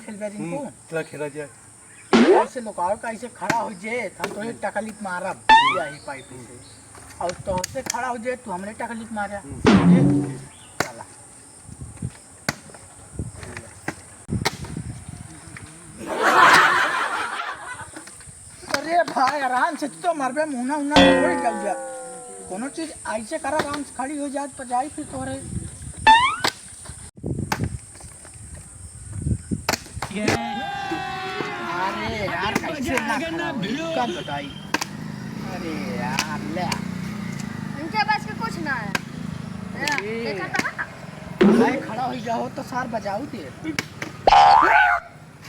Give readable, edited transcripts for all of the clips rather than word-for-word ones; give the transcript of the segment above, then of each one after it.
खेलबे इनको चला खेला जाए ऐसे लोकाओ का ऐसे खड़ा हो जे हम तो एक टकलित मारब यही पाइप से और तो से खड़ा हो जे तू हमरे टकलित मारा चला अरे भाई आराम से तो मरबे मुना उना थोड़ी चल जा कोनो चीज ऐसे कर आराम से खड़ी हो जात पजाई फिर तोरे अरे यार कैसे ना कब बताई अरे यार ले इनके पास के कुछ ना है देखा था भाई खड़ा हो जाओ तो सार बजाऊ दे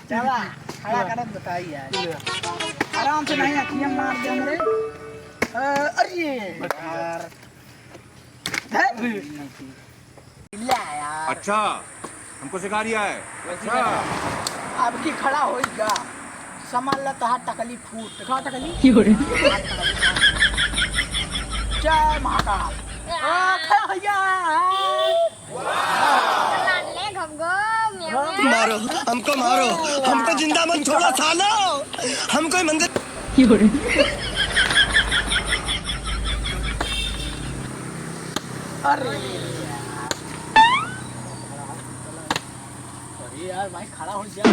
चला खड़ा करत बताई यार आराम से नहीं अखियां मार दे हमरे अरे यार ले यार अच्छा हमको सिखा रिया है अच्छा अब की खड़ा होइगा संभाल ला तहार टकली फूट देखा टकली जय महाकाल खड़ा होइगा ले घमघो मारो हमको जिंदा मत छोड़ो सालो हमको मंदिर अरे यार भाई खड़ा हो जा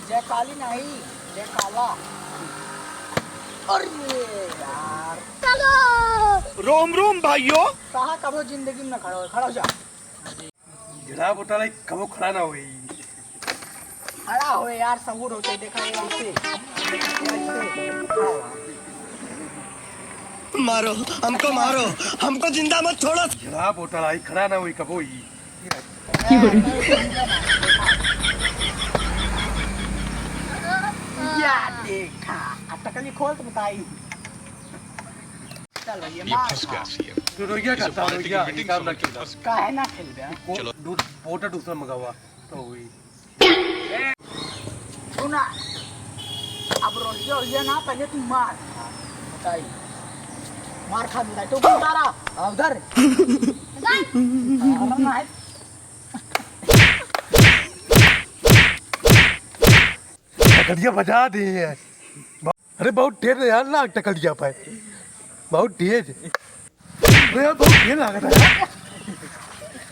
जय काली नहीं जय काला अरे यार चलो रोम रोम भाइयों कहाँ कबो जिंदगी में खड़ा हो जा जड़ा बोटा कबो खड़ा ना हुई खड़ा हो यार सबूर होते देखा ऐसे मारो हमको जिंदा मत छोड़ो जड़ा बोटा खड़ा ना हुई कबो ही या देखा अब तक नहीं खोल तो बताई चलो ये मार तो रोइया करता रोइया काम ना खेला काहे ना खेल बे बोटा दूसरा मंगावा तो हुई सुना अब रोइया ना पहले तू मार बताई मार खा दे तो उतारा उधर टकलिया बजा दी है अरे बहुत ढेर यार ना टकलिया पाए बहुत तेज अरे यार बहुत ढेर लगा था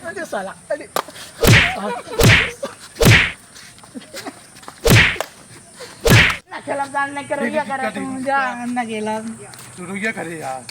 अरे साला अरे ना खेला जान नहीं कर रोइया करे तू जा ना खेला तू रोइया करे यार